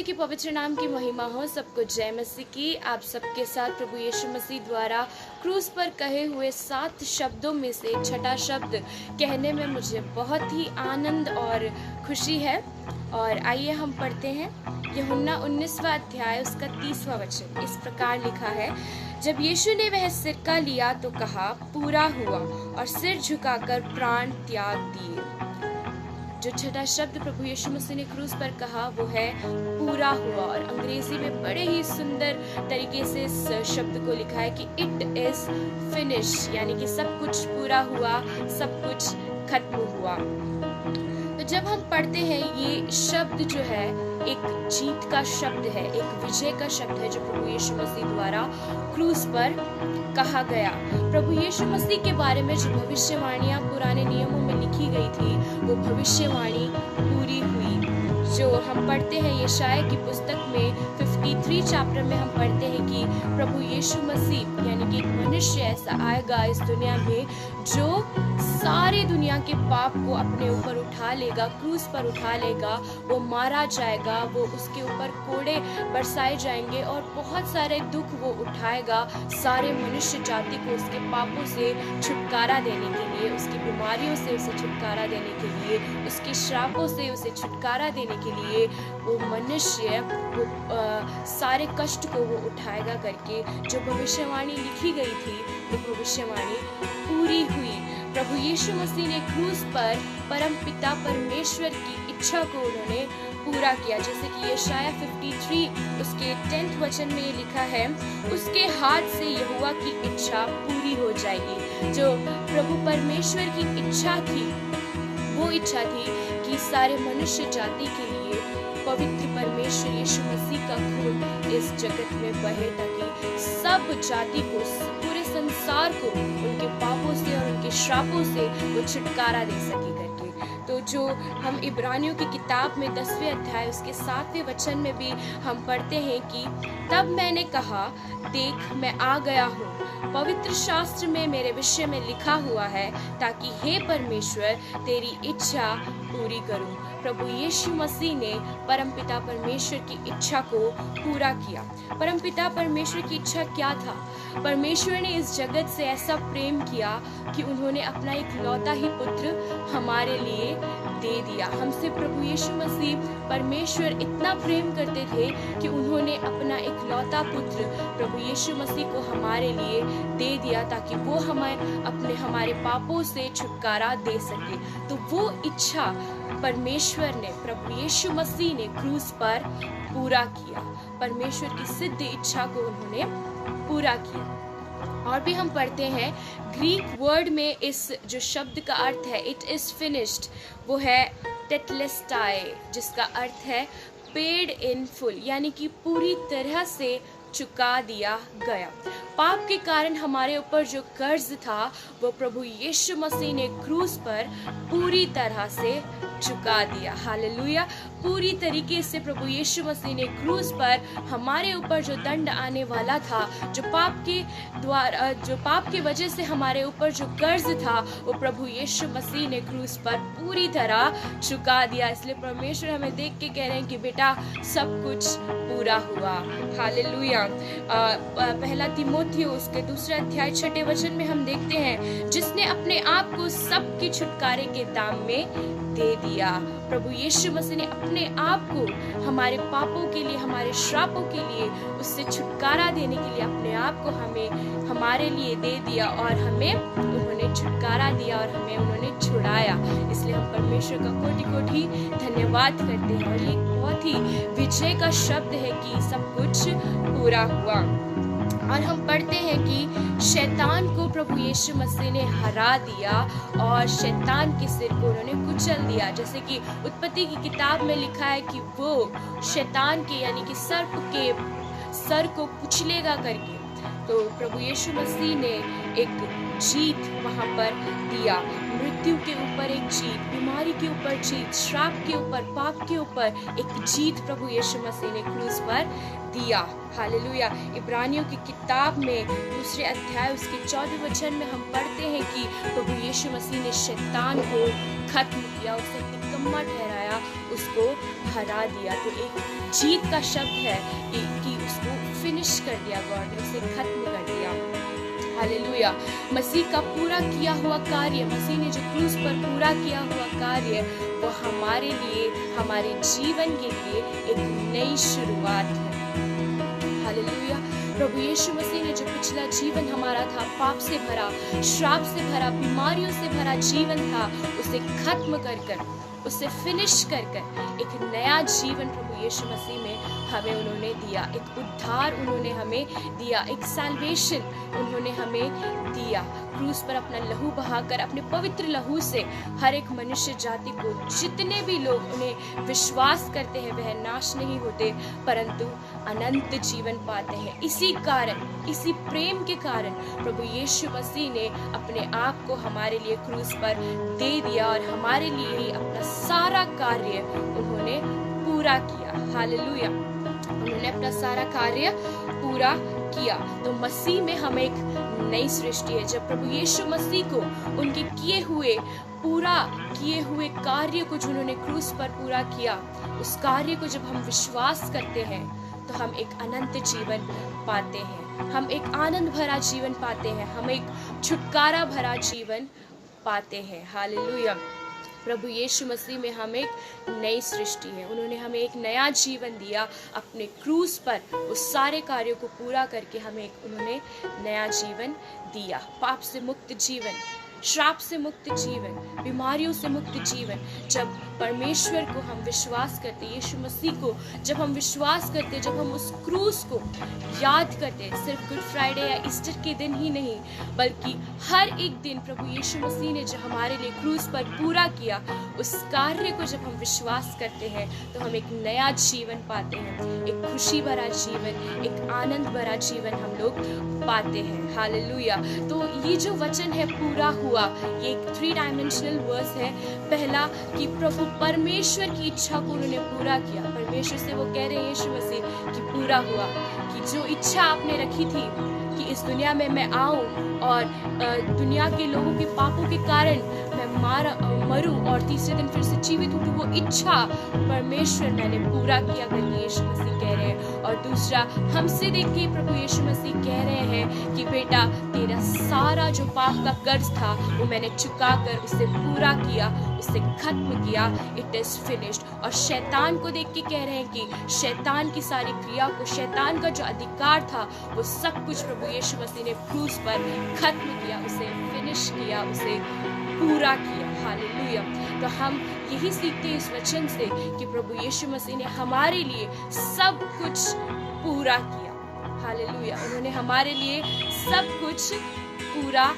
मसीह के पवित्र नाम की महिमा हो। सबको जय मसीह की। आप सबके साथ प्रभु यीशु मसीह द्वारा क्रूस पर कहे हुए 7 शब्दों में से छठा शब्द कहने में मुझे बहुत ही आनंद और खुशी है। और आइए हम पढ़ते हैं यूहन्ना 19वां अध्याय उसका 30वां वचन। इस प्रकार लिखा है, जब यीशु ने वह सिरका लिया तो कहा, पूरा हुआ, और सिर झुकाकर प्राण त्याग दिए। जो छठा शब्द प्रभु यीशु मसीह ने क्रूस पर कहा वो है पूरा हुआ। और अंग्रेजी में बड़े ही सुंदर तरीके से इस शब्द को लिखा है कि इट इज फिनिश, यानी कि सब कुछ पूरा हुआ, सब कुछ खत्म हुआ। तो जब हम पढ़ते हैं ये शब्द जो है एक जीत का शब्द है, एक विजय का शब्द है जो प्रभु यीशु मसीह द्वारा क्रूस पर कहा गया। प्रभु यीशु मसीह के बारे में जो भविष्यवाणियां पुराने नियमों में लिखी गई थी वो भविष्यवाणी पूरी हुई। जो हम पढ़ते हैं यशायाह की पुस्तक में 53 चैप्टर में हम पढ़ते हैं कि प्रभु यीशु मसीह यानी कि एक मनुष्य ऐसा आएगा इस दुनिया में जो सारी दुनिया के पाप को अपने ऊपर उठा लेगा, क्रूस पर उठा लेगा, वो मारा जाएगा, वो उसके ऊपर कोड़े बरसाए जाएंगे और बहुत सारे दुख वो उठाएगा सारे मनुष्य जाति को उसके पापों से छुटकारा देने के लिए, उसकी बीमारियों से उसे छुटकारा देने के लिए, उसके श्रापों से उसे छुटकारा देने के लिए वो मनुष्य वो सारे कष्ट को वो उठाएगा करके जो भविष्यवाणी लिखी गई थी वो भविष्यवाणी पूरी हुई। प्रभु यीशु मसीह ने क्रूस पर परम पिता परमेश्वर की इच्छा को उन्होंने पूरा किया। जैसे कि यशायाह 53 उसके 10th वचन में ये लिखा है, उसके हाथ से यहोवा की इच्छा पूरी हो जाएगी। जो प्रभु परमेश्वर की इच्छा थी वो इच्छा थी कि सारे मनुष्य जाति के लिए पवित्र परमेश्वर यीशु मसीह का खून इस जगत में बहे ताकि सब जाति को, पूरे संसार को उनके पापों से और उनके श्रापों से वो छुटकारा दे सके करके। तो जो हम इब्रानियों की किताब में 10वें अध्याय उसके 7वें वचन में भी हम पढ़ते हैं कि तब मैंने कहा, देख मैं आ गया हूँ, पवित्र शास्त्र में मेरे विषय में लिखा हुआ है ताकि हे परमेश्वर तेरी इच्छा पूरी करूं। प्रभु यीशु मसीह ने परमपिता परमेश्वर की इच्छा को पूरा किया। परमपिता परमेश्वर की इच्छा क्या था? परमेश्वर ने इस जगत से ऐसा प्रेम किया कि उन्होंने अपना एक लौता ही पुत्र हमारे लिए दे दिया। हमसे प्रभु यीशु मसीह परमेश्वर इतना प्रेम करते थे कि उन्होंने अपना एक लौता पुत्र प्रभु यीशु मसीह को हमारे लिए दे दिया ताकि वो हमारे पापों से छुटकारा दे सके। तो वो इच्छा परमेश्वर ने, प्रभु यीशु मसीह ने क्रूस पर पूरा किया। परमेश्वर की सिद्ध इच्छा को उन्होंने पूरा किया। और भी हम पढ़ते हैं ग्रीक वर्ड में इस जो शब्द का अर्थ है इट इज फिनिश्ड वो है टेटलेस्टाई, जिसका अर्थ है पेड इन फुल, यानी कि पूरी तरह से चुका दिया गया। पाप के कारण हमारे ऊपर जो कर्ज था वो प्रभु यीशु मसीह ने क्रूस पर पूरी तरह से चुका दिया। हालेलुया। पूरी तरीके से प्रभु यीशु मसीह ने क्रूस पर हमारे ऊपर जो दंड आने वाला था, जो पाप के वजह से हमारे ऊपर जो कर्ज था वो प्रभु यीशु मसीह ने क्रूस पर पूरी तरह चुका दिया। इसलिए परमेश्वर हमें देख के कह रहे हैं कि बेटा सब कुछ पूरा हुआ। हालेलुया। पहला तीमुथियुस उसके 2 अध्याय 6 वचन में हम देखते हैं, जिसने अपने आप को सबके छुटकारे के दाम में दे दिया। प्रभु यीशु मसीह ने अपने आप को हमारे पापों के लिए, हमारे श्रापों के लिए, उससे छुटकारा देने के लिए अपने आप को हमारे लिए दे दिया और हमें उन्होंने छुटकारा दिया और हमें उन्होंने छुड़ाया। इसलिए हम परमेश्वर का कोटि कोटि धन्यवाद करते हैं। और ये बहुत ही विजय का शब्द है कि सब कुछ पूरा हुआ। और हम पढ़ते हैं कि शैतान को प्रभु यीशु मसीह ने हरा दिया और शैतान के सिर को उन्होंने कुचल दिया। जैसे कि उत्पत्ति की किताब में लिखा है कि वो शैतान के यानी कि सर्प के सर को कुचलेगा करके। तो प्रभु यीशु मसीह ने एक जीत वहां पर दिया, मृत्यु के ऊपर एक जीत, बीमारी के ऊपर जीत, श्राप के ऊपर, पाप के ऊपर एक जीत प्रभु यीशु मसीह ने क्रूस पर दिया। हालेलुया। इब्रानियों की किताब में 2 अध्याय उसके 14वें वचन में हम पढ़ते हैं कि प्रभु यीशु मसीह ने शैतान को खत्म किया, उसे निकम्मा ठहराया उसको हरा दिया। तो एक जीत का शब्द है कि उसको फिनिश कर दिया, गॉड ने उसे खत्म कर दिया। हालेलुया। मसीह का पूरा किया हुआ कार्य, मसीह ने जो क्रूस पर पूरा किया हुआ कार्य, वो हमारे लिए, हमारे जीवन के लिए एक नई शुरुआत है। हालेलुया। प्रभु यीशु मसीह ने जो पिछला जीवन हमारा था, पाप से भरा, श्राप से भरा, बीमारियों से भरा जीवन था, उसे खत्म कर उसे फिनिश कर एक नया जीवन प्रभु यीशु मसीह में हमें उन्होंने दिया। एक उद्धार उन्होंने हमें दिया, एक सैल्वेशन उन्होंने हमें दिया। क्रूस पर अपना लहू बहाकर, अपने पवित्र लहू से हर एक मनुष्य जाति को, जितने भी लोग उन्हें विश्वास करते हैं, वह नाश नहीं होते परंतु अनंत जीवन पाते हैं। इसी कारण, इसी प्रेम के कारण प्रभु यीशु मसीह ने अपने आप को हमारे लिए क्रूस पर दे दिया और हमारे लिए ही अपना सारा कार्य उन्होंने पूरा किया। हालेलुया। उन्होंने अपना सारा कार्य पूरा किया। तो मसीह में हम एक नई सृष्टि है। जब प्रभु यीशु मसीह को उनके किए हुए कार्य को, जिन्होंने क्रूस पर पूरा किया, उस कार्य को जब हम विश्वास करते हैं तो हम एक अनंत जीवन पाते हैं, हम एक आनंद भरा जीवन पाते हैं, हम एक छुटकारा भरा जीवन पाते हैं। हालेलुया। प्रभु यीशु मसीह में हम एक नई सृष्टि है। उन्होंने हमें एक नया जीवन दिया। अपने क्रूस पर उस सारे कार्यों को पूरा करके हमें उन्होंने नया जीवन दिया। पाप से मुक्त जीवन, श्राप से मुक्त जीवन, बीमारियों से मुक्त जीवन। जब परमेश्वर को हम विश्वास करते, यीशु मसीह को जब हम विश्वास करते, जब हम उस क्रूस को याद करते, सिर्फ गुड फ्राइडे या ईस्टर के दिन ही नहीं, बल्कि हर एक दिन प्रभु यीशु मसीह ने जो हमारे लिए क्रूस पर पूरा किया, उस कार्य को जब हम विश्वास करते हैं तो हम एक नया जीवन पाते हैं, एक खुशी भरा जीवन, एक आनंद भरा जीवन हम लोग पाते हैं। हालेलुया। तो ये जो वचन है पूरा हुआ, ये एक 3 डायमेंशनल वर्स है। पहला कि प्रभु परमेश्वर की इच्छा को उन्होंने पूरा किया। परमेश्वर से वो कह रहे हैं यीशु मसीह कि पूरा हुआ, कि जो इच्छा आपने रखी थी कि इस दुनिया में मैं आऊं और दुनिया के लोगों के पापों के कारण मैं मरूं और तीसरे दिन फिर से जीवित उठूं, वो इच्छा परमेश्वर मैंने पूरा किया करके यीशु मसीह कह रहे हैं। और दूसरा, हमसे देख के प्रभु यीशु मसीह कह रहे हैं कि बेटा, तेरा सारा जो पाप का कर्ज था वो मैंने चुका कर उसे पूरा किया, उसे खत्म किया। It is finished. और शैतान को देख के कह रहे हैं कि शैतान की सारी क्रिया को, शैतान का जो अधिकार था, वो सब कुछ प्रभु यीशु मसीह ने क्रूस पर खत्म किया, उसे फिनिश किया, उसे पूरा किया। हालेलुया। तो हम यही सीखते हैं इस वचन से कि प्रभु यीशु मसीह ने हमारे लिए सब कुछ पूरा किया। हालेलुया। उन्होंने हमारे लिए सब कुछ पूरा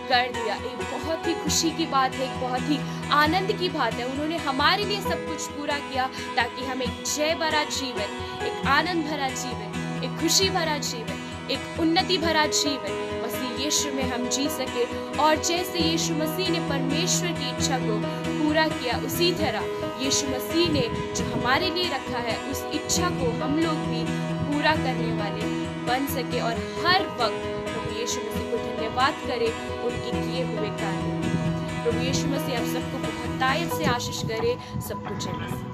कर दिया। एक बहुत ही खुशी की बात है, एक बहुत ही आनंद की बात है। उन्होंने हमारे लिए सब कुछ पूरा किया ताकि हम एक जय भरा जीवन, एक आनंद भरा जीवन, एक खुशी भरा जीवन, एक उन्नति भरा जीवन मसीह यीशु में हम जी सके। और जैसे यीशु मसीह ने परमेश्वर की इच्छा को पूरा किया, उसी तरह यीशु मसीह ने जो हमारे लिए रखा है, उस इच्छा को हम लोग भी पूरा करने वाले बन सके और हर वक्त प्रभु यीशु मसीह को धन्यवाद करे उनके किए हुए कार्य। प्रभु यीशु मसीह आप सबको बहुत तायत से आशीष करे। सबको जय मसीह।